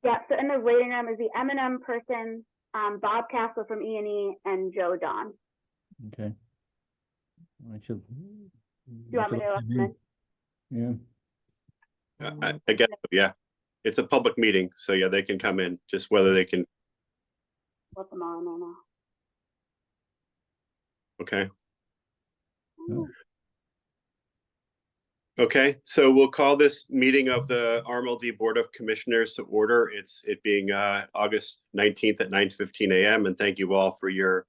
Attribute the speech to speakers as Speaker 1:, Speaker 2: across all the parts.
Speaker 1: Yeah, so in the waiting room is the M&M person, Bob Castle from E&E, and Joe Don.
Speaker 2: Okay. I should.
Speaker 1: Do you want me to let them in?
Speaker 2: Yeah.
Speaker 3: I guess, yeah. It's a public meeting, so yeah, they can come in, just whether they can.
Speaker 1: Let them all in there now.
Speaker 3: Okay.
Speaker 2: Oh.
Speaker 3: Okay, so we'll call this meeting of the RMLD Board of Commissioners to order. It being August 19th at 9:15 a.m. And thank you all for your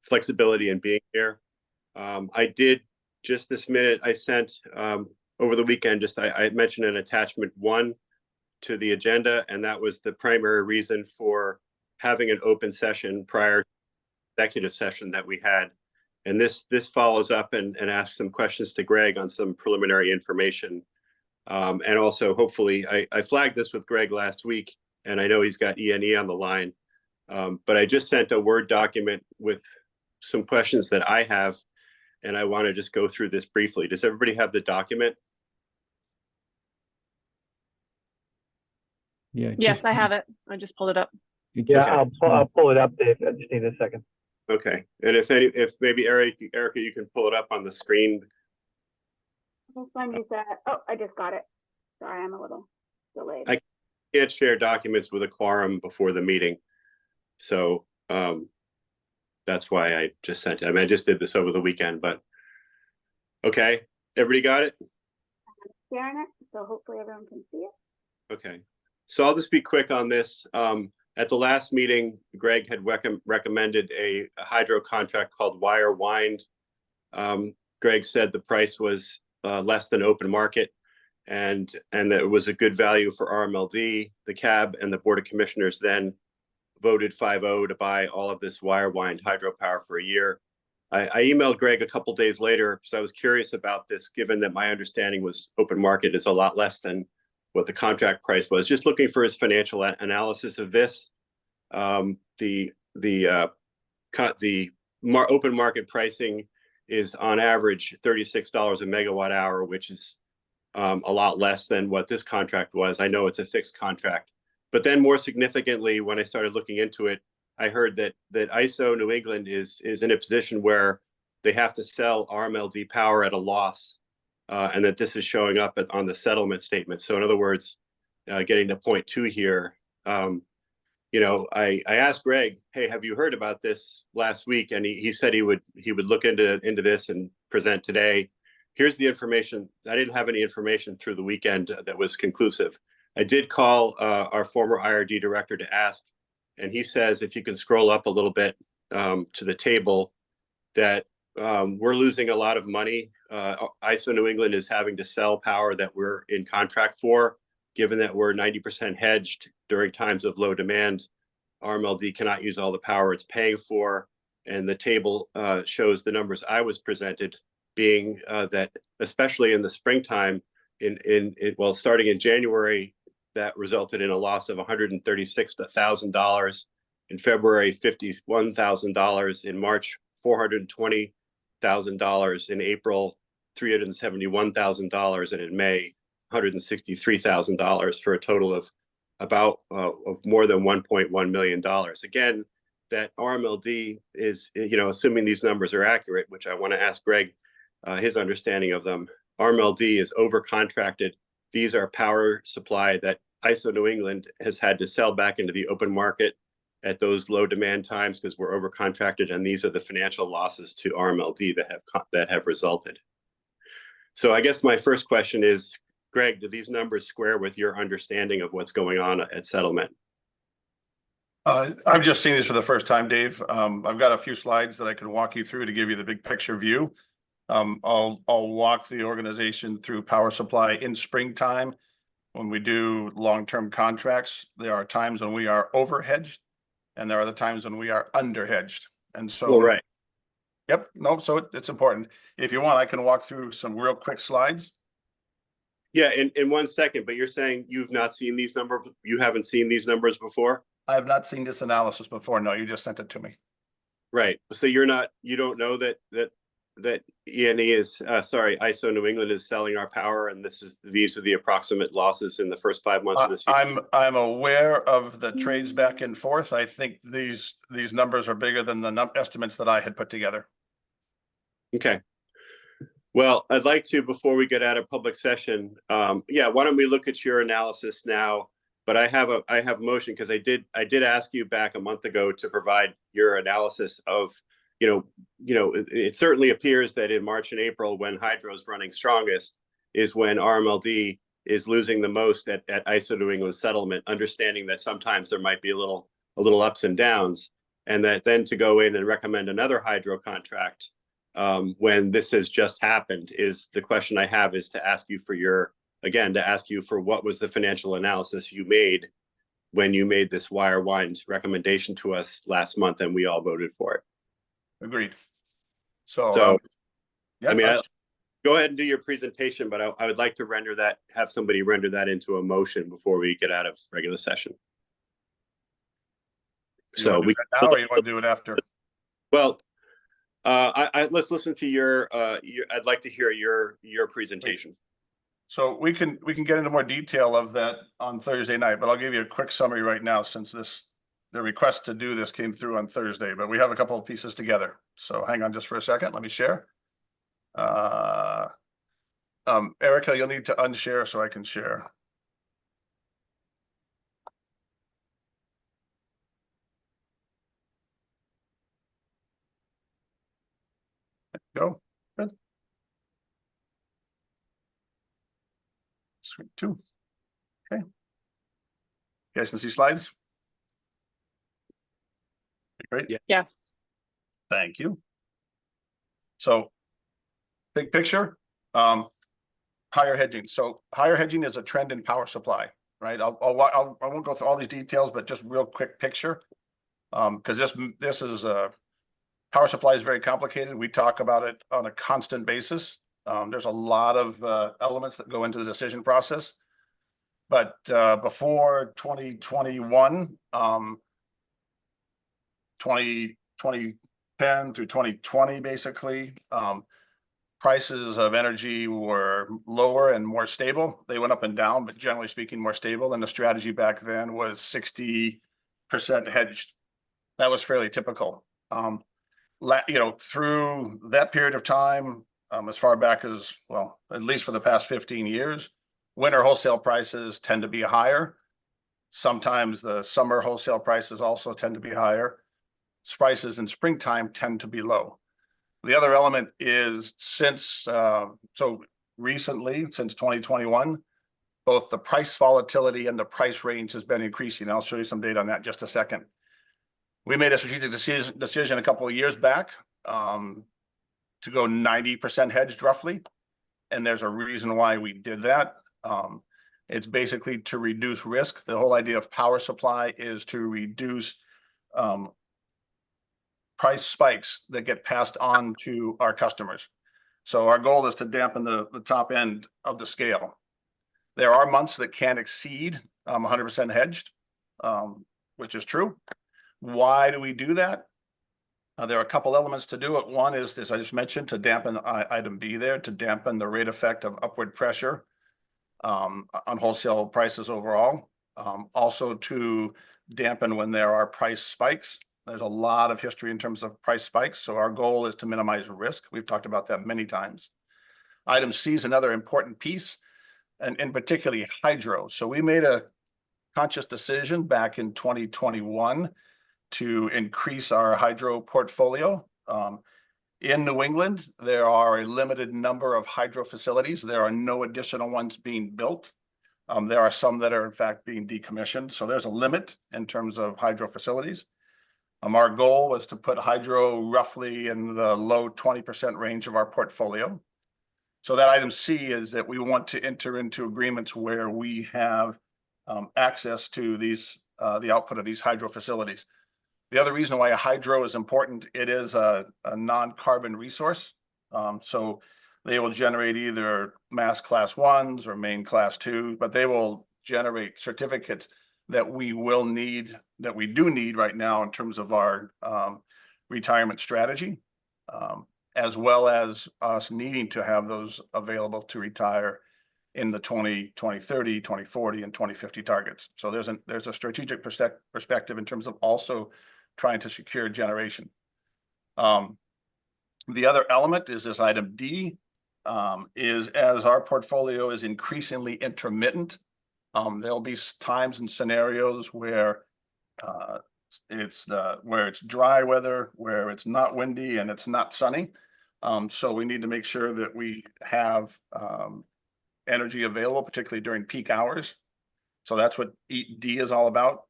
Speaker 3: flexibility in being here. I did just this minute, I sent over the weekend, I mentioned an attachment 1 to the agenda, and that was the primary reason for having an open session prior to the executive session that we had. And this follows up and asks some questions to Greg on some preliminary information. And also, hopefully, I flagged this with Greg last week, and I know he's got E&E on the line. But I just sent a Word document with some questions that I have, and I want to just go through this briefly. Does everybody have the document?
Speaker 2: Yeah.
Speaker 4: Yes, I have it. I just pulled it up.
Speaker 5: Yeah,
Speaker 3: Okay.
Speaker 5: I'll pull it up, Dave. I just need a second.
Speaker 3: Okay, and if maybe Erica, you can pull it up on the screen.
Speaker 1: This one you said, oh, I just got it. Sorry, I'm a little delayed.
Speaker 3: I can't share documents with a quorum before the meeting. So that's why I just sent it. I mean, I just did this over the weekend, but okay, everybody got it?
Speaker 1: I'm sharing it, so hopefully everyone can see it.
Speaker 3: Okay, so I'll just be quick on this. At the last meeting, Greg had recommended a hydro contract called Wire Wind. Greg said the price was less than open market, and that it was a good value for RMLD. The CAB and the Board of Commissioners then voted 5-0 to buy all of this Wire Wind hydropower for a year. I emailed Greg a couple days later because I was curious about this, given that my understanding was open market is a lot less than what the contract price was. Just looking for his financial analysis of this. The open market pricing is on average $36 a megawatt hour, which is a lot less than what this contract was. I know it's a fixed contract, but then more significantly, when I started looking into it, I heard that ISO New England is in a position where they have to sell RMLD power at a loss. And that this is showing up on the settlement statement. So in other words, getting to point 2 here, I asked Greg, hey, have you heard about this last week? And he said he would look into this and present today. Here's the information. I didn't have any information through the weekend that was conclusive. I did call our former IRD director to ask, and he says, if you can scroll up a little bit to the table, that we're losing a lot of money. ISO New England is having to sell power that we're in contract for, given that we're 90% hedged during times of low demand. RMLD cannot use all the power it's paying for. And the table shows the numbers I was presented being that, especially in the springtime, starting in January, that resulted in a loss of $136,000. In February, $51,000. In March, $420,000. In April, $371,000, and in May, $163,000 for a total of about more than $1.1 million. Again, that RMLD is, assuming these numbers are accurate, which I want to ask Greg his understanding of them. RMLD is over-contracted. These are power supply that ISO New England has had to sell back into the open market at those low demand times because we're over-contracted, and these are the financial losses to RMLD that have resulted. So I guess my first question is, Greg, do these numbers square with your understanding of what's going on at settlement?
Speaker 6: I've just seen this for the first time, Dave. I've got a few slides that I can walk you through to give you the big picture view. I'll walk the organization through power supply in springtime. When we do long-term contracts, there are times when we are over-hedged, and there are the times when we are under-hedged. And so,
Speaker 3: well, right.
Speaker 6: Yep. No, so it's important. If you want, I can walk through some real quick slides.
Speaker 3: Yeah, in 1 second, but you're saying you've not seen these numbers? You haven't seen these numbers before?
Speaker 6: I have not seen this analysis before. No, you just sent it to me.
Speaker 3: Right. So you don't know that that E&E is, ISO New England is selling our power, and these are the approximate losses in the first 5 months of this year?
Speaker 6: I'm aware of the trades back and forth. I think these numbers are bigger than the estimates that I had put together.
Speaker 3: Okay. Well, I'd like to, before we get out of public session, why don't we look at your analysis now? But I have a motion, because I did ask you back a month ago to provide your analysis of, it certainly appears that in March and April, when hydro is running strongest, is when RMLD is losing the most at ISO New England settlement, understanding that sometimes there might be a little ups and downs, and that then to go in and recommend another hydro contract when this has just happened is the question I have, is to ask you for what was the financial analysis you made when you made this wire wind recommendation to us last month and we all voted for it.
Speaker 6: Agreed.
Speaker 3: So,
Speaker 6: yeah,
Speaker 3: go ahead and do your presentation, but I would like to have somebody render that into a motion before we get out of regular session. So we
Speaker 6: now, or you want to do it after?
Speaker 3: Well, let's listen to your. I'd like to hear your presentation.
Speaker 6: So we can get into more detail of that on Thursday night, but I'll give you a quick summary right now, since the request to do this came through on Thursday, but we have a couple of pieces together. So hang on just for a second. Let me share. Erica, you'll need to unshare so I can share. Go. Good. Screen 2. Okay. You guys can see slides? Great.
Speaker 3: Yeah.
Speaker 4: Yes.
Speaker 6: Thank you. So, big picture, higher hedging. So higher hedging is a trend in power supply, right? I won't go through all these details, but just real quick picture. Because this is power supply is very complicated. We talk about it on a constant basis. There's a lot of elements that go into the decision process. But before 2021, 2010 through 2020, basically, prices of energy were lower and more stable. They went up and down, but generally speaking, more stable. And the strategy back then was 60% hedged. That was fairly typical. Through that period of time, as far back as, well, at least for the past 15 years, winter wholesale prices tend to be higher. Sometimes the summer wholesale prices also tend to be higher. Prices in springtime tend to be low. The other element is recently, since 2021, both the price volatility and the price range has been increasing. I'll show you some data on that in just a second. We made a strategic decision a couple of years back to go 90% hedged roughly. And there's a reason why we did that. It's basically to reduce risk. The whole idea of power supply is to reduce price spikes that get passed on to our customers. So our goal is to dampen the top end of the scale. There are months that can exceed 100% hedged, which is true. Why do we do that? There are a couple elements to do it. One is this, I just mentioned, to dampen item B there, to dampen the rate effect of upward pressure on wholesale prices overall. Also to dampen when there are price spikes. There's a lot of history in terms of price spikes. So our goal is to minimize risk. We've talked about that many times. Item C is another important piece, and in particularly hydro. So we made a conscious decision back in 2021 to increase our hydro portfolio. In New England, there are a limited number of hydro facilities. There are no additional ones being built. There are some that are in fact being decommissioned. So there's a limit in terms of hydro facilities. Our goal was to put hydro roughly in the low 20% range of our portfolio. So that item C is that we want to enter into agreements where we have access to the output of these hydro facilities. The other reason why a hydro is important, it is a non-carbon resource. So they will generate either mass class 1s or main class 2, but they will generate certificates that we do need right now in terms of our retirement strategy. as well as us needing to have those available to retire in the 2030, 2040, and 2050 targets. So there's a strategic perspective in terms of also trying to secure generation. The other element is this item D, is as our portfolio is increasingly intermittent, there'll be times and scenarios where where it's dry weather, where it's not windy and it's not sunny. So we need to make sure that we have energy available, particularly during peak hours. So that's what D is all about.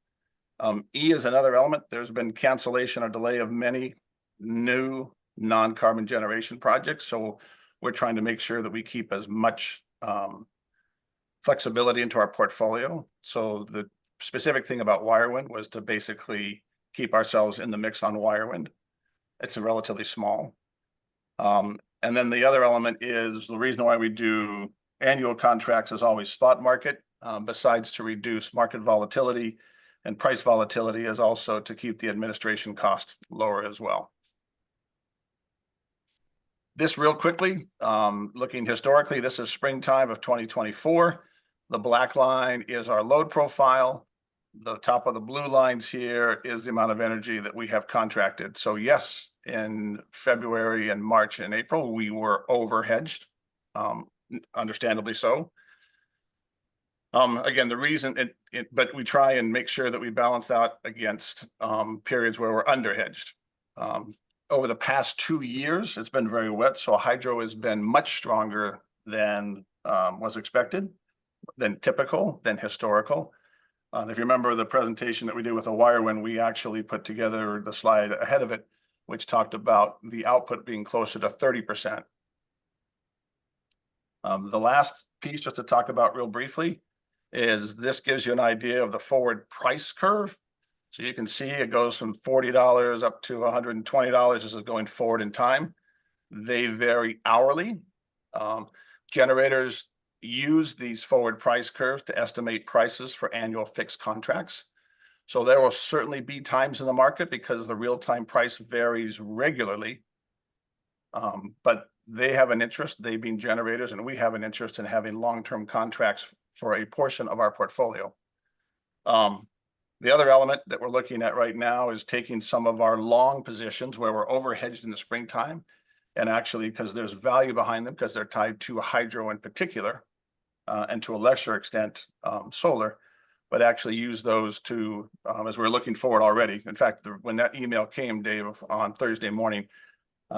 Speaker 6: E is another element. There's been cancellation or delay of many new non-carbon generation projects. So we're trying to make sure that we keep as much flexibility into our portfolio. So the specific thing about Wirewind was to basically keep ourselves in the mix on Wirewind. It's a relatively small. And then the other element is the reason why we do annual contracts is always spot market, besides to reduce market volatility and price volatility, is also to keep the administration cost lower as well. This real quickly, looking historically, this is springtime of 2024. The black line is our load profile. The top of the blue lines here is the amount of energy that we have contracted. So yes, in February and March and April, we were overhedged, understandably so. Again, the reason but we try and make sure that we balance out against periods where we're underhedged. Over the past 2 years, it's been very wet, so hydro has been much stronger than was expected, than typical, than historical. If you remember the presentation that we did with the Wirewind, we actually put together the slide ahead of it, which talked about the output being closer to 30%. The last piece, just to talk about real briefly, is this gives you an idea of the forward price curve. So you can see it goes from $40 up to $120. This is going forward in time. They vary hourly. Generators use these forward price curves to estimate prices for annual fixed contracts. So there will certainly be times in the market because the real-time price varies regularly. But they have an interest, they being generators, and we have an interest in having long-term contracts for a portion of our portfolio. The other element that we're looking at right now is taking some of our long positions where we're overhedged in the springtime, and actually, because there's value behind them, because they're tied to hydro in particular, and to a lesser extent, solar, but actually use those to, as we're looking forward already. In fact, when that email came, Dave, on Thursday morning,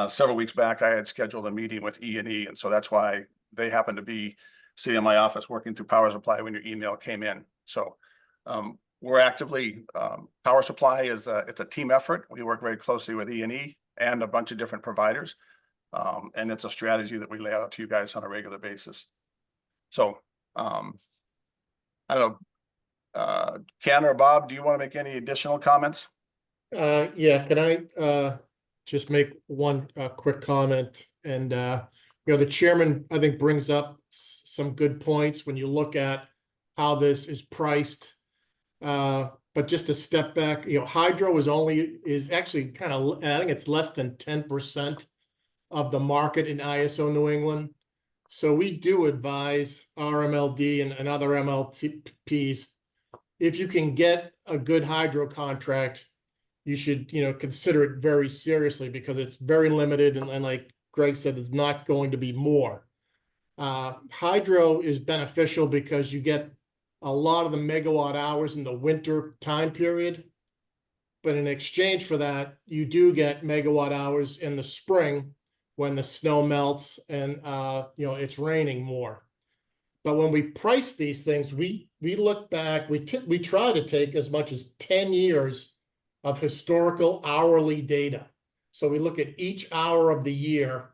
Speaker 6: several weeks back, I had scheduled a meeting with E&E, and so that's why they happened to be sitting in my office working through power supply when your email came in. So we're actively, power supply is it's a team effort. We work very closely with E&E and a bunch of different providers. And it's a strategy that we lay out to you guys on a regular basis. So I don't know, Ken or Bob, do you want to make any additional comments?
Speaker 7: Yeah, can I just make one quick comment? And the chairman, I think, brings up some good points when you look at how this is priced. But just to step back, hydro is actually kind of, I think it's less than 10% of the market in ISO New England. So we do advise RMLD and other MLPs, if you can get a good hydro contract, you should, consider it very seriously, because it's very limited. And like Greg said, there's not going to be more. Hydro is beneficial because you get a lot of the megawatt hours in the winter time period. But in exchange for that, you do get megawatt hours in the spring when the snow melts and, it's raining more. But when we price these things, we look back, we try to take as much as 10 years of historical hourly data. So we look at each hour of the year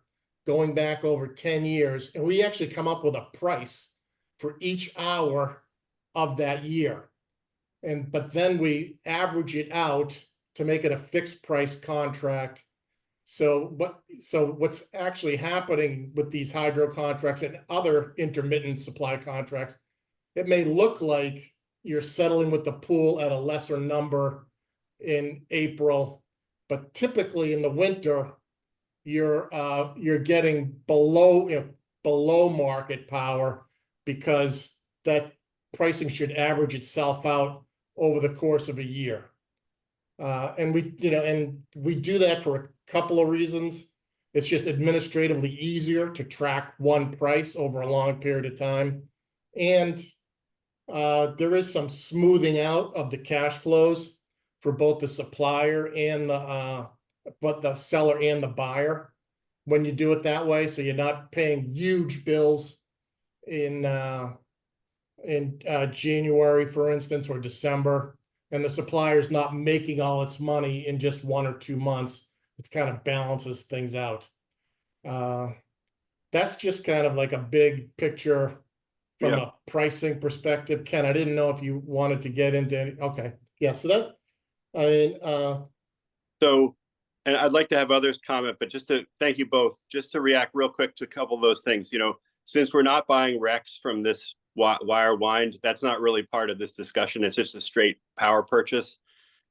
Speaker 7: going back over 10 years, and we actually come up with a price for each hour of that year. But then we average it out to make it a fixed price contract. So what's actually happening with these hydro contracts and other intermittent supply contracts, it may look like you're settling with the pool at a lesser number in April, but typically in the winter, you're getting below, below market power, because that pricing should average itself out over the course of a year. And we do that for a couple of reasons. It's just administratively easier to track one price over a long period of time. And there is some smoothing out of the cash flows for both the supplier and the seller and the buyer when you do it that way. So you're not paying huge bills in January, for instance, or December, and the supplier's not making all its money in just 1 or 2 months. It kind of balances things out. That's just kind of like a big picture from a pricing perspective. Ken, I didn't know if you wanted to get into any. Okay, yeah. So that, I mean,
Speaker 3: So, and I'd like to have others comment, but just to thank you both, just to react real quick to a couple of those things. Since we're not buying RECs from this wire wind, that's not really part of this discussion. It's just a straight power purchase.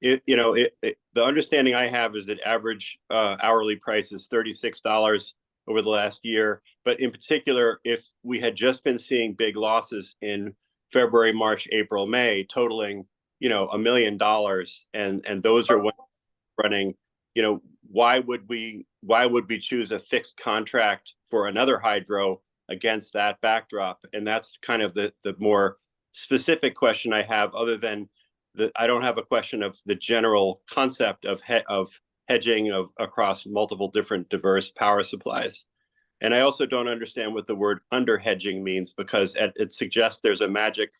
Speaker 3: The understanding I have is that average hourly price is $36 over the last year. But in particular, if we had just been seeing big losses in February, March, April, May, totaling, $1 million, and those are what running, why would we choose a fixed contract for another hydro against that backdrop? And that's kind of the more specific question I have, other than I don't have a question of the general concept of hedging across multiple different diverse power supplies. And I also don't understand what the word under hedging means, because it suggests there's a magic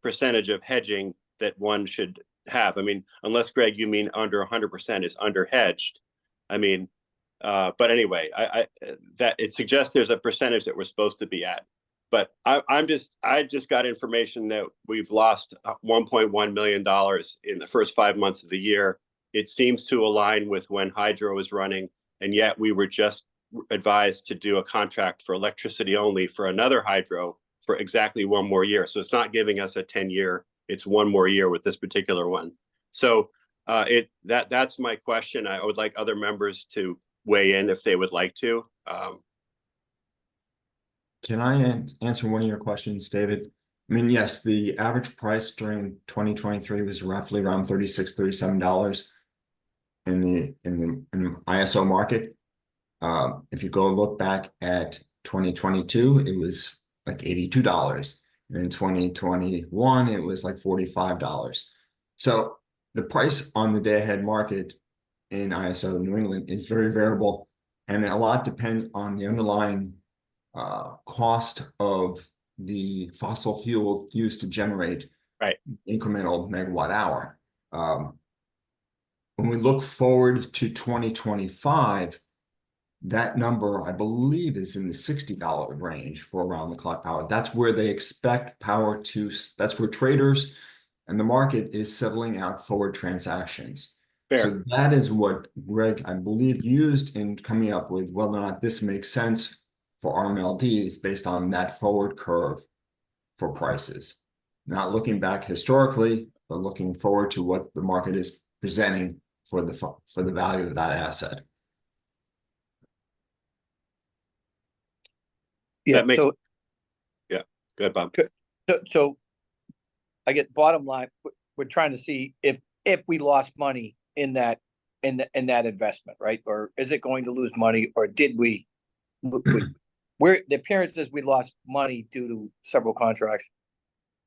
Speaker 3: percentage of hedging that one should have. I mean, unless, Greg, you mean under 100% is under hedged. I mean, but anyway, that it suggests there's a percentage that we're supposed to be at. But I just got information that we've lost $1.1 million in the first 5 months of the year. It seems to align with when hydro was running, and yet we were just advised to do a contract for electricity only for another hydro for exactly 1 more year. So it's not giving us a 10-year, it's 1 more year with this particular one. So that's my question. I would like other members to weigh in if they would like to.
Speaker 8: Can I answer one of your questions, David? I mean, yes, the average price during 2023 was roughly around $36, $37 in the ISO market. If you go look back at 2022, it was like $82. And in 2021, it was like $45. So the price on the day-ahead market in ISO New England is very variable, and a lot depends on the underlying cost of the fossil fuel used to generate incremental megawatt hour. When we look forward to 2025, that number, I believe, is in the $60 range for around the clock power. That's where they expect power to, that's where traders and the market is settling out forward transactions.
Speaker 3: Fair.
Speaker 8: So that is what Greg, I believe, used in coming up with whether or not this makes sense for RMLDs based on that forward curve for prices. Not looking back historically, but looking forward to what the market is presenting for the value of that asset.
Speaker 5: Yeah,
Speaker 3: That makes
Speaker 5: so,
Speaker 3: yeah. Good, Bob.
Speaker 5: so I get bottom line, we're trying to see if we lost money in that investment, right? Or is it going to lose money, or did we where the appearance says we lost money due to several contracts,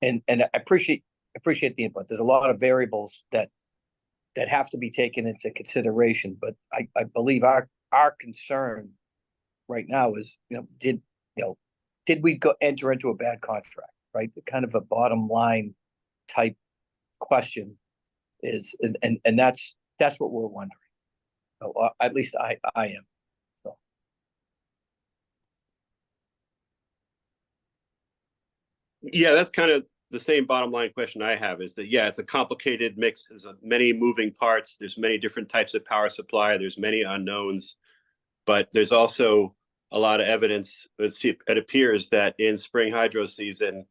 Speaker 5: and I appreciate the input. There's a lot of variables that have to be taken into consideration, but I believe our concern right now is, did we enter into a bad contract, right? Kind of a bottom line type question is, and that's what we're wondering. At least I am. So.
Speaker 3: Yeah, that's kind of the same bottom line question I have, is that, yeah, it's a complicated mix. There's many moving parts. There's many different types of power supply. There's many unknowns, but there's also a lot of evidence. It appears that in spring hydro season,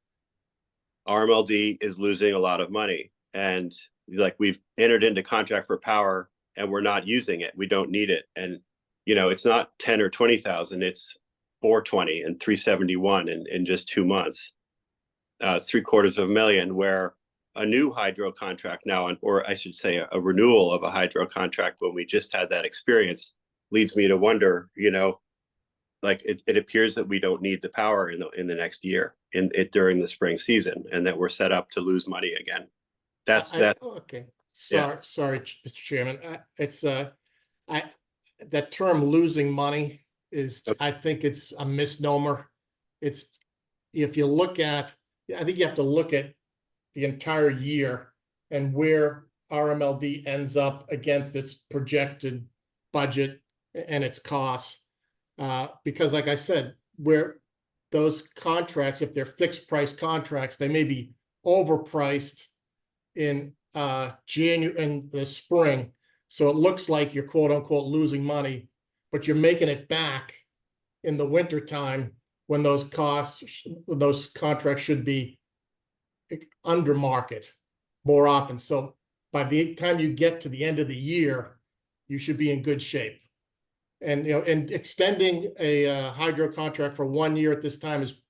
Speaker 3: RMLD is losing a lot of money, and like we've entered into contract for power and we're not using it. We don't need it. And, you know, it's not 10 or 20,000, it's 420 and 371 in just 2 months. It's $750,000, where a new hydro contract now, or I should say a renewal of a hydro contract when we just had that experience, leads me to wonder, you know, like it appears that we don't need the power in the next year during the spring season, and that we're set up to lose money again. That's that.
Speaker 7: Okay,
Speaker 3: Yeah.
Speaker 7: sorry, Mr. Chairman, that term losing money is, I think it's a misnomer. It's, if you look at, I think you have to look at the entire year and where RMLD ends up against its projected budget and its costs. Because like I said, where those contracts, if they're fixed price contracts, they may be overpriced in January and the spring. So it looks like you're quote unquote losing money, but you're making it back in the winter time when those contracts should be under market more often. So by the time you get to the end of the year, you should be in good shape. And, you know, and extending a hydro contract for 1 year at this time is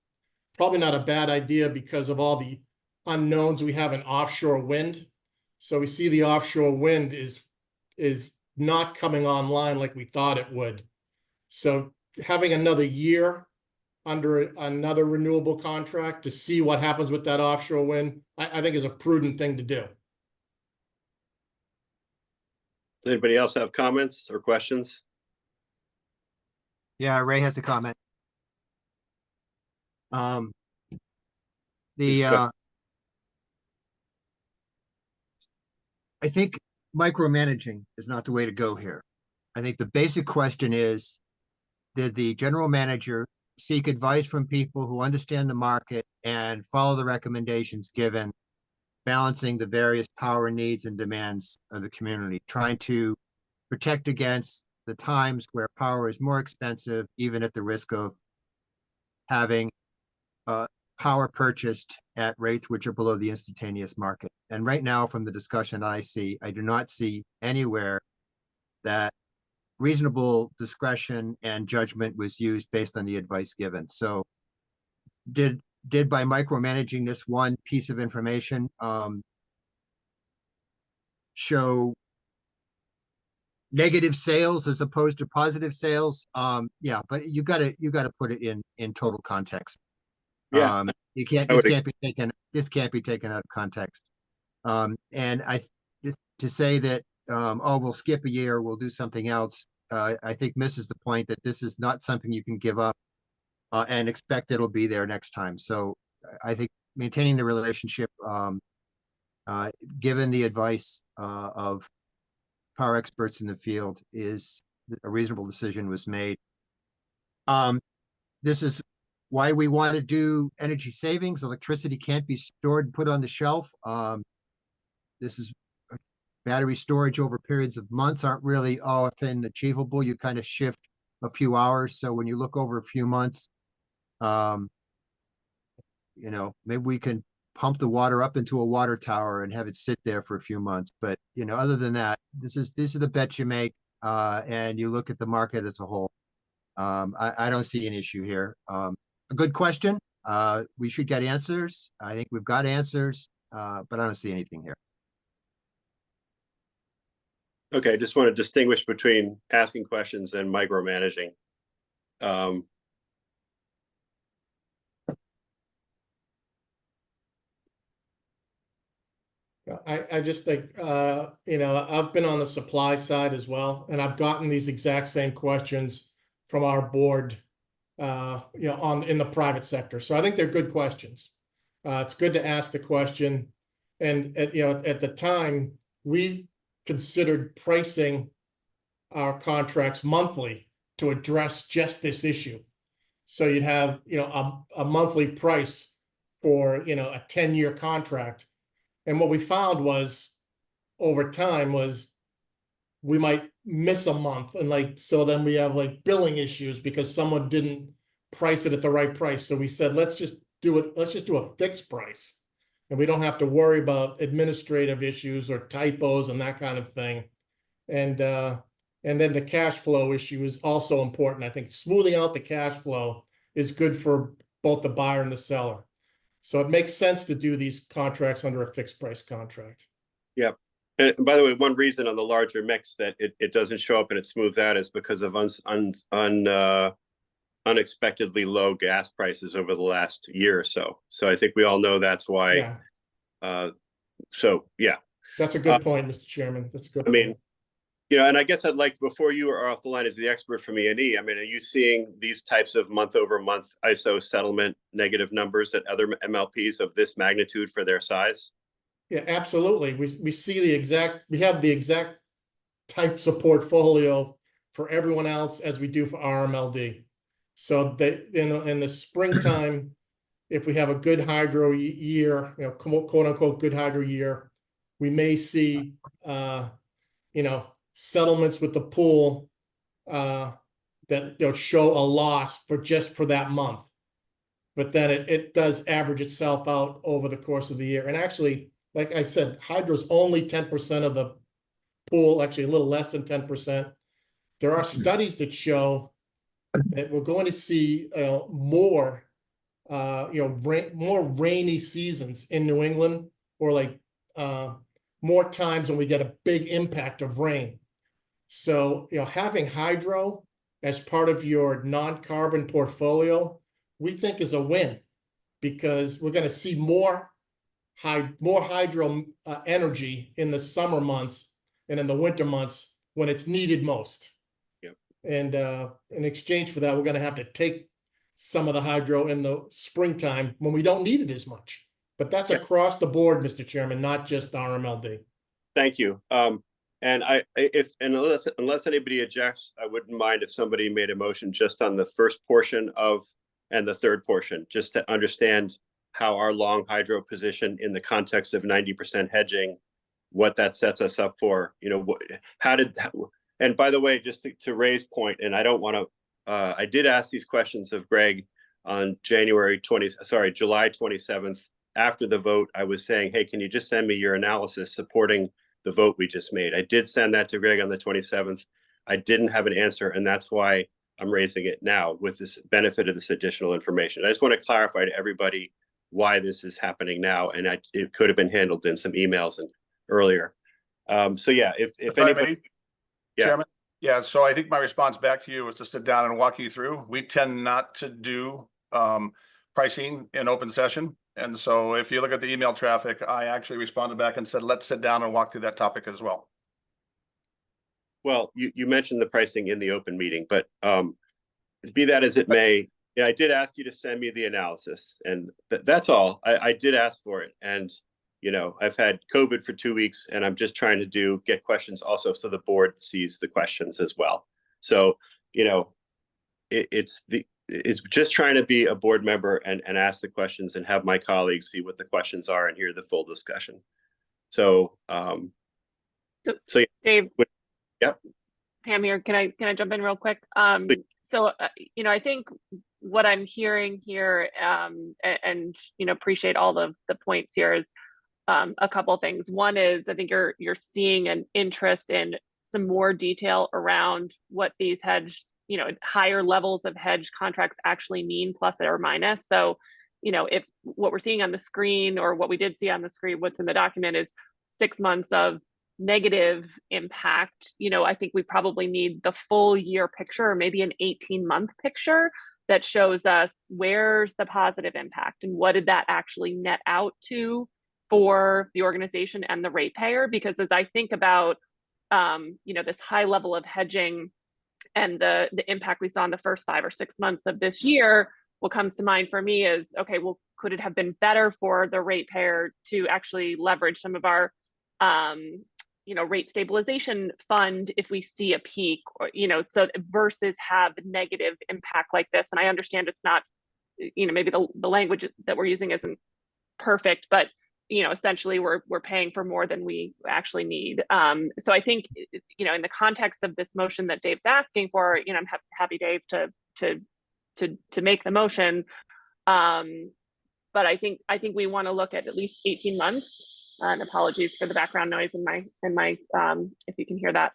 Speaker 7: probably not a bad idea because of all the unknowns we have in offshore wind. So we see the offshore wind is not coming online like we thought it would. So having another year under another renewable contract to see what happens with that offshore wind, I think is a prudent thing to do.
Speaker 3: Does anybody else have comments or questions?
Speaker 9: Yeah, Ray has a comment.
Speaker 3: Please go.
Speaker 9: I think micromanaging is not the way to go here. I think the basic question is, did the general manager seek advice from people who understand the market and follow the recommendations given, balancing the various power needs and demands of the community, trying to protect against the times where power is more expensive, even at the risk of having power purchased at rates which are below the instantaneous market. And right now, from the discussion I see, I do not see anywhere that reasonable discretion and judgment was used based on the advice given. So did by micromanaging this one piece of information show negative sales as opposed to positive sales? Yeah, but you gotta put it in total context.
Speaker 3: Yeah,
Speaker 9: You can't, this can't be taken out of context. And to say that, oh, we'll skip a year, we'll do something else, I think misses the point that this is not something you can give up and expect it'll be there next time. So I think maintaining the relationship, given the advice of power experts in the field, is a reasonable decision was made. This is why we want to do energy savings. Electricity can't be stored and put on the shelf. This is battery storage over periods of months aren't really often achievable. You kind of shift a few hours. So when you look over a few months, you know, maybe we can pump the water up into a water tower and have it sit there for a few months. But, you know, other than that, these are the bets you make, and you look at the market as a whole. I don't see an issue here. A good question. We should get answers. I think we've got answers, but I don't see anything here.
Speaker 3: Okay, just want to distinguish between asking questions and micromanaging.
Speaker 7: I just think, you know, I've been on the supply side as well, and I've gotten these exact same questions from our board, you know, in the private sector. So I think they're good questions. It's good to ask the question. And you know, at the time, we considered pricing our contracts monthly to address just this issue. So you'd have, you know, a monthly price for, you know, a 10-year contract. And what we found was over time was we might miss a month, and like, so then we have like billing issues because someone didn't price it at the right price. So we said, let's just do a fixed price, and we don't have to worry about administrative issues or typos and that kind of thing. And And then the cash flow issue is also important. I think smoothing out the cash flow is good for both the buyer and the seller. So it makes sense to do these contracts under a fixed price contract.
Speaker 3: Yep. And by the way, one reason on the larger mix that it doesn't show up and it smooths out is because of unexpectedly low gas prices over the last year or so. So I think we all know that's why.
Speaker 7: Yeah,
Speaker 3: So yeah,
Speaker 7: that's a good point, Mr. Chairman. That's a good
Speaker 3: I mean,
Speaker 7: point.
Speaker 3: and I guess I'd like, before you are off the line as the expert from E&E, I mean, are you seeing these types of month-over-month ISO settlement negative numbers at other MLPs of this magnitude for their size?
Speaker 7: Yeah, absolutely. We see we have the exact types of portfolio for everyone else as we do for RMLD. So that in the springtime, if we have a good hydro year, quote unquote good hydro year, we may see settlements with the pool that show a loss for that month. But then it does average itself out over the course of the year. And actually, like I said, hydro's only 10% of the pool, actually a little less than 10%. There are studies that show that we're going to see more rainy seasons in New England, or like more times when we get a big impact of rain. So, having hydro as part of your non-carbon portfolio, we think is a win, because we're going to see more hydro energy in the summer months and in the winter months when it's needed most.
Speaker 3: Yep.
Speaker 7: And in exchange for that, we're going to have to take some of the hydro in the springtime when we don't need it as much. But that's across the board, Mr. Chairman, not just RMLD.
Speaker 3: Thank you. And unless anybody objects, I wouldn't mind if somebody made a motion just on the first portion and the third portion, just to understand how our long hydro position in the context of 90% hedging, what that sets us up for, and by the way, just to raise point, and I don't want to, I did ask these questions of Greg on July 27th. After the vote, I was saying, hey, can you just send me your analysis supporting the vote we just made? I did send that to Greg on the 27th. I didn't have an answer, and that's why I'm raising it now with this benefit of this additional information. I just want to clarify to everybody why this is happening now, and it could have been handled in some emails and earlier. So yeah, if anybody,
Speaker 6: Chairman, yeah. So I think my response back to you is to sit down and walk you through. We tend not to do pricing in open session, and so if you look at the email traffic, I actually responded back and said, let's sit down and walk through that topic as well.
Speaker 3: Well, you mentioned the pricing in the open meeting, but be that as it may, I did ask you to send me the analysis, and that's all. I did ask for it, and I've had COVID for 2 weeks, and I'm just trying to get questions also so the board sees the questions as well. So it's just trying to be a board member and ask the questions and have my colleagues see what the questions are and hear the full discussion. So
Speaker 4: So Dave.
Speaker 3: Yep.
Speaker 4: Pam here. Can I jump in real quick? So I think what I'm hearing here, and appreciate all of the points here, is a couple of things. One is, I think you're seeing an interest in some more detail around what these hedged, higher levels of hedged contracts actually mean, plus or minus. So, if what we're seeing on the screen, or what we did see on the screen, what's in the document, is 6 months of negative impact, I think we probably need the full year picture, or maybe an 18-month picture that shows us where's the positive impact and what did that actually net out to for the organization and the ratepayer. Because as I think about this high level of hedging and the impact we saw in the first 5 or 6 months of this year, what comes to mind for me is, okay, well, could it have been better for the ratepayer to actually leverage some of our rate stabilization fund if we see a peak, or so, versus have negative impact like this? And I understand it's not, maybe the language that we're using isn't perfect, but essentially we're paying for more than we actually need. So I think in the context of this motion that Dave's asking for, I'm happy, Dave, to make the motion. But I think we want to look at least 18 months. And apologies for the background noise in my if you can hear that.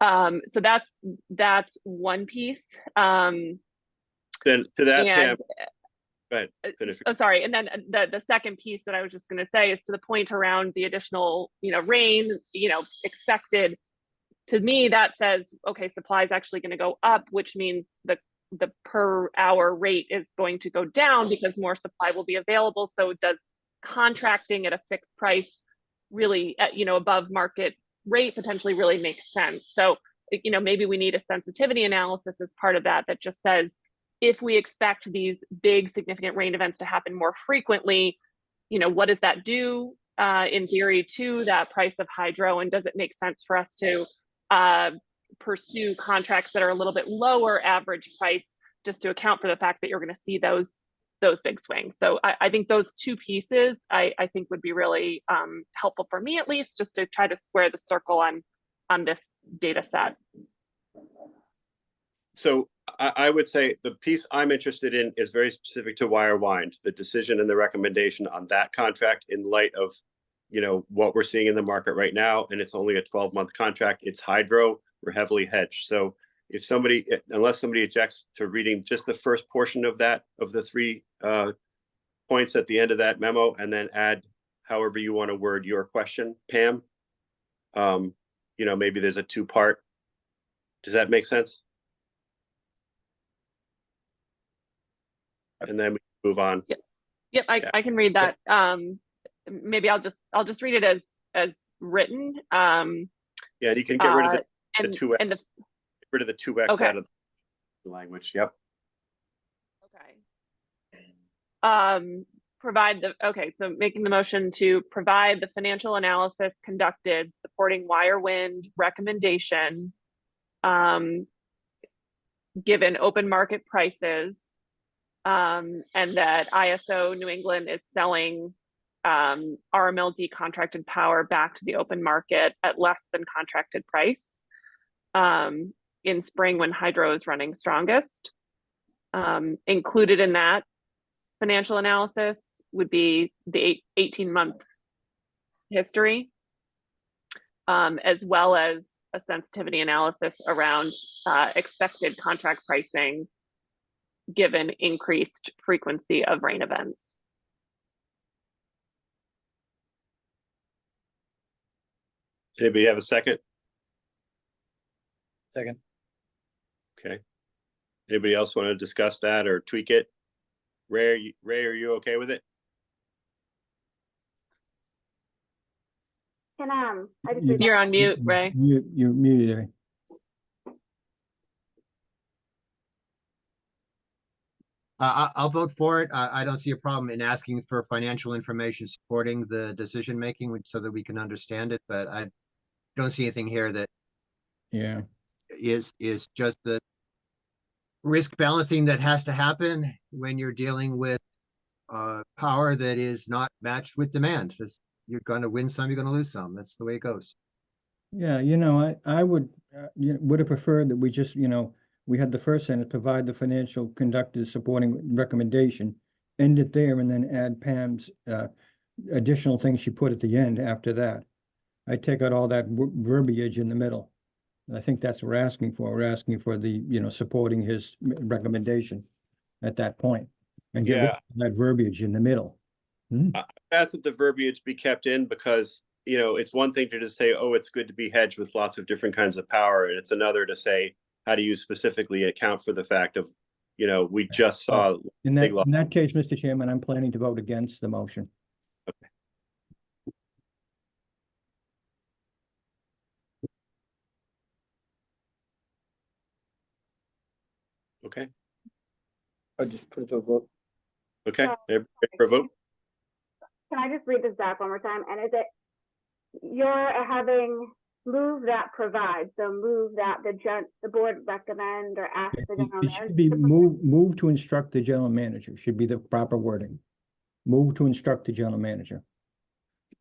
Speaker 4: So that's one piece.
Speaker 3: Then to that, Pam,
Speaker 4: And
Speaker 3: go ahead, finish.
Speaker 4: oh, sorry. And then the second piece that I was just going to say is to the point around the additional, rain, expected. To me, that says, okay, supply is actually going to go up, which means the per hour rate is going to go down because more supply will be available. So does contracting at a fixed price really, above market rate potentially really makes sense? So, maybe we need a sensitivity analysis as part of that just says, if we expect these big significant rain events to happen more frequently, what does that do in theory to that price of hydro? And does it make sense for us to pursue contracts that are a little bit lower average price just to account for the fact that you're going to see those big swings? So I think those two pieces I think would be really helpful for me, at least, just to try to square the circle on this data set.
Speaker 3: So I would say the piece I'm interested in is very specific to wire wind, the decision and the recommendation on that contract in light of, what we're seeing in the market right now. And it's only a 12-month contract. It's hydro. We're heavily hedged. So if unless somebody objects to reading just the first portion of that, of the 3 points at the end of that memo, and then add however you want to word your question, Pam, maybe there's a 2-part. Does that make sense? And then we move on.
Speaker 4: Yep, I can read that. Maybe I'll just read it as written.
Speaker 3: Yeah, you can get rid of the 2x.
Speaker 4: And
Speaker 3: get rid of the 2x
Speaker 4: okay.
Speaker 3: out of the language. Yep.
Speaker 4: Okay. So making the motion to provide the financial analysis conducted supporting wire wind recommendation, given open market prices, and that ISO New England is selling RMLD contracted power back to the open market at less than contracted price in spring when hydro is running strongest. Included in that financial analysis would be the 18-month history, as well as a sensitivity analysis around expected contract pricing given increased frequency of rain events.
Speaker 3: Anybody have a second?
Speaker 5: Second.
Speaker 3: Okay. Anybody else want to discuss that or tweak it? Ray, are you okay with it?
Speaker 1: Can I just
Speaker 4: You're on mute, Ray.
Speaker 2: You're muted, Ray.
Speaker 9: I'll vote for it. I don't see a problem in asking for financial information supporting the decision-making so that we can understand it, but I don't see anything here that is just the risk balancing that has to happen when you're dealing with power that is not matched with demand. You're going to win some, you're going to lose some. That's the way it goes.
Speaker 2: Yeah, I would have preferred that we just, we had the first sentence, provide the financial conducted supporting recommendation, end it there, and then add Pam's additional things she put at the end after that. I take out all that verbiage in the middle. I think that's what we're asking for. We're asking for the, supporting his recommendation at that point, and get rid of that verbiage in the middle.
Speaker 3: I ask that the verbiage be kept in because, it's one thing to just say, oh, it's good to be hedged with lots of different kinds of power. And it's another to say, how do you specifically account for the fact of, we just saw.
Speaker 2: In that case, Mr. Chairman, I'm planning to vote against the motion.
Speaker 3: Okay. Okay.
Speaker 5: I just put it to a vote.
Speaker 3: Okay. Ready for a vote?
Speaker 1: Can I just read this back one more time? And is it, you're having move that provide, so move that the board recommend or ask the general
Speaker 2: It
Speaker 1: manager?
Speaker 2: should be move to instruct the general manager, should be the proper wording. Move to instruct the general manager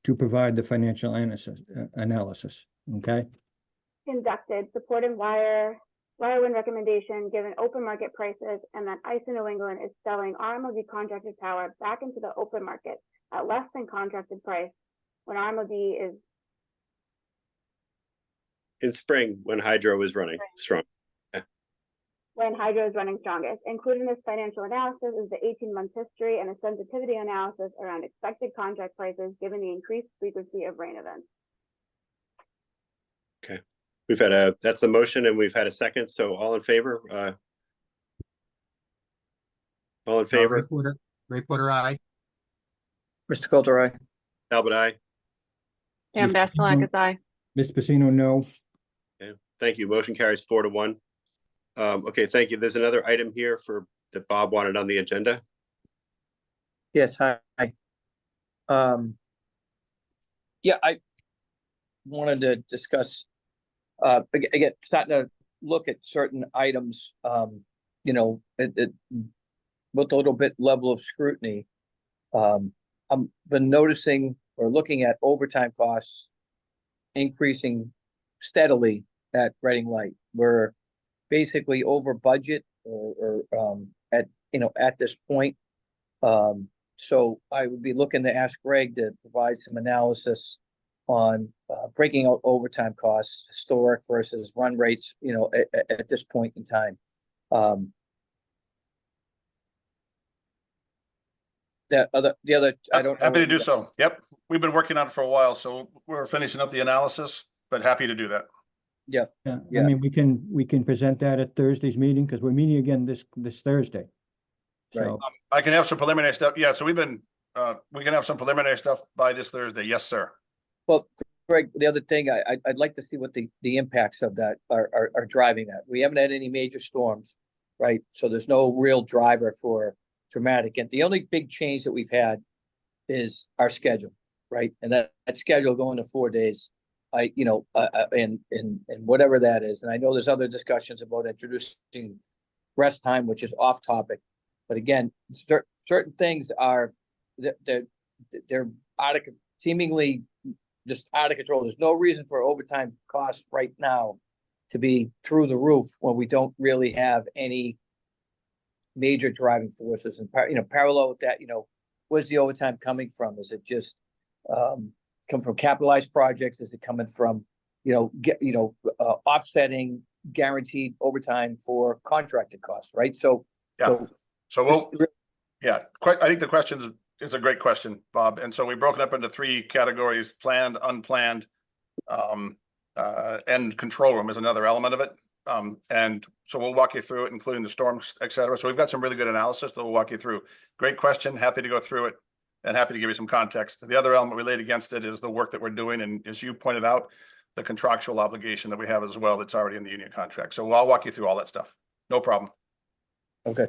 Speaker 2: to provide the financial analysis, okay?
Speaker 1: Conducted, supporting wire wind recommendation given open market prices, and that ISO New England is selling RMLD contracted power back into the open market at less than contracted price when RMLD is
Speaker 3: In spring, when hydro is running strong.
Speaker 1: when hydro is running strongest. Included in this financial analysis is the 18-month history and a sensitivity analysis around expected contract prices given the increased frequency of rain events.
Speaker 3: We've had that's the motion, and we've had a second. So all in favor? All in favor?
Speaker 9: Ray Porter, aye.
Speaker 5: Mr. Coulter, aye.
Speaker 3: Talbot, aye.
Speaker 4: Pam
Speaker 2: Mr.
Speaker 4: Dastelakis, aye.
Speaker 2: Ms. Pacino, no.
Speaker 3: Okay, thank you. Motion carries 4-1. Okay, thank you. There's another item here that Bob wanted on the agenda.
Speaker 5: Yes, hi. Yeah, I wanted to discuss, again, starting to look at certain items, you know, with a little bit level of scrutiny. I've been noticing or looking at overtime costs increasing steadily at Reading Light. We're basically over budget or at this point. So I would be looking to ask Greg to provide some analysis on breaking out overtime costs, historic versus run rates, you know, at this point in time. The other, I don't know.
Speaker 6: Happy to do so. Yep. We've been working on it for a while, so we're finishing up the analysis, but happy to do that.
Speaker 5: Yeah.
Speaker 2: Yeah,
Speaker 5: Yeah.
Speaker 2: I mean, we can present that at Thursday's meeting because we're meeting again this Thursday.
Speaker 5: Right.
Speaker 2: So,
Speaker 6: I can have some preliminary stuff. Yeah, so we can have some preliminary stuff by this Thursday. Yes, sir.
Speaker 5: Well, Greg, the other thing, I'd like to see what the impacts of that are driving that. We haven't had any major storms, right? So there's no real driver for dramatic. And the only big change that we've had is our schedule, right? And that schedule going to 4 days, and whatever that is. And I know there's other discussions about introducing rest time, which is off topic. But again, certain things are they're seemingly just out of control. There's no reason for overtime costs right now to be through the roof when we don't really have any major driving forces. And parallel with that, where's the overtime coming from? Is it just come from capitalized projects? Is it coming from offsetting guaranteed overtime for contracted costs? Right. So
Speaker 6: I think the question is a great question, Bob. And so we broke it up into 3 categories: planned, unplanned, and control room is another element of it. And so we'll walk you through it, including the storms, et cetera. So we've got some really good analysis that we'll walk you through. Great question. Happy to go through it and happy to give you some context. The other element related against it is the work that we're doing. And as you pointed out, the contractual obligation that we have as well, that's already in the union contract. So I'll walk you through all that stuff. No problem.
Speaker 5: Okay.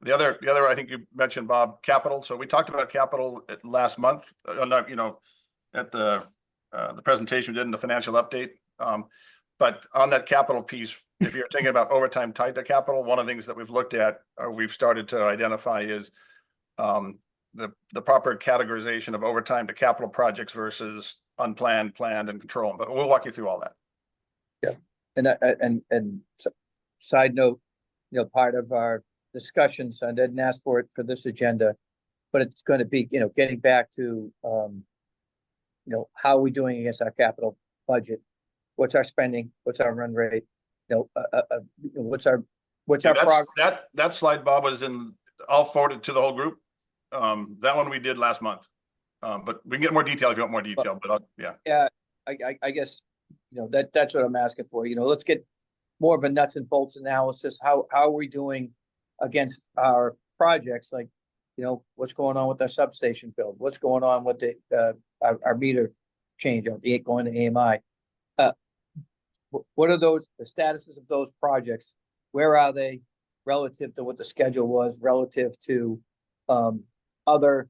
Speaker 6: The other, I think you mentioned, Bob, capital. So we talked about capital last month, at the presentation we did in the financial update. But on that capital piece, if you're thinking about overtime tied to capital, one of the things that we've looked at, or we've started to identify, is the proper categorization of overtime to capital projects versus unplanned, planned, and control. But we'll walk you through all that.
Speaker 5: Yeah, and side note, part of our discussions, I didn't ask for it for this agenda, but it's going to be, getting back to, how are we doing against our capital budget? What's our spending? What's our run rate? What's our progress?
Speaker 6: That slide, Bob, was I'll forward it to the whole group. That one we did last month. But we can get more detail if you want more detail, but
Speaker 5: Yeah, I guess, that's what I'm asking for. Let's get more of a nuts and bolts analysis. How are we doing against our projects? Like, what's going on with our substation build? What's going on with our meter change going to AMI? What are the statuses of those projects? Where are they relative to what the schedule was, relative to other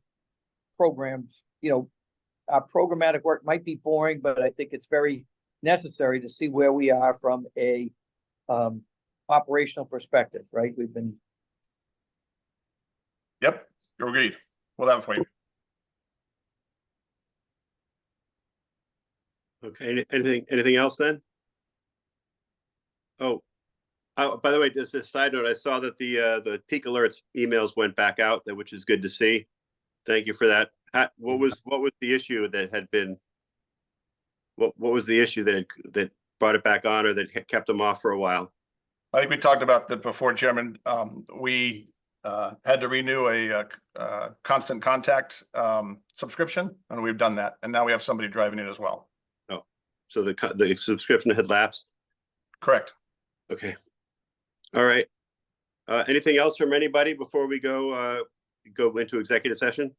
Speaker 5: programs? Our programmatic work might be boring, but I think it's very necessary to see where we are from a operational perspective, right?
Speaker 6: Yep, you're agreed. We'll have it for you.
Speaker 3: Okay, anything else then? Oh, by the way, just a side note, I saw that the peak alerts emails went back out, which is good to see. Thank you for that. What was the issue that had been what was the issue that brought it back on or that kept them off for a while?
Speaker 6: I think we talked about that before, Chairman. We had to renew a constant contact subscription, and we've done that. And now we have somebody driving it as well.
Speaker 3: Oh, so the subscription had lapsed?
Speaker 6: Correct.
Speaker 3: Okay. All right. Anything else from anybody before we go into executive session?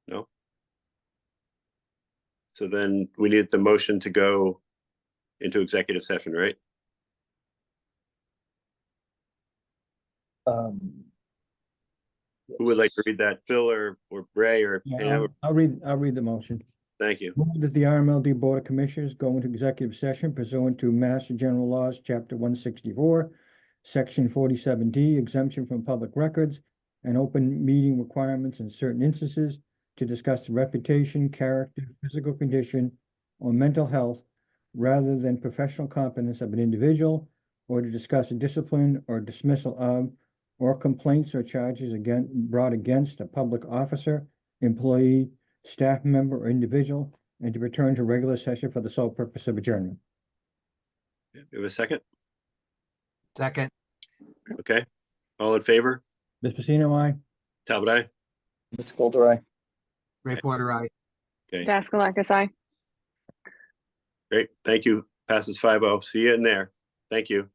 Speaker 3: No. So then we need the motion to go into executive session, right? Who would like to read that? Phil or Bray or
Speaker 2: Yeah,
Speaker 3: Pam?
Speaker 2: I'll read the motion.
Speaker 3: Thank you.
Speaker 2: Move that the RMLD Board of Commissioners go into executive session pursuant to Mass General Laws, Chapter 164, Section 47D, exemption from public records and open meeting requirements in certain instances to discuss the reputation, character, physical condition, or mental health rather than professional competence of an individual, or to discuss a discipline or dismissal of, or complaints or charges brought against a public officer, employee, staff member, or individual, and to return to regular session for the sole purpose of adjournment.
Speaker 3: You have a second?
Speaker 9: Second,
Speaker 3: Okay. All in favor?
Speaker 2: Ms. Pacino, aye?
Speaker 3: Talbot, aye?
Speaker 5: Mr. Coulter, aye.
Speaker 9: Ray Porter, I.
Speaker 3: Okay,
Speaker 4: Daskalakis, aye.
Speaker 3: great. Thank you. Passes 5-0. See you in there. Thank you.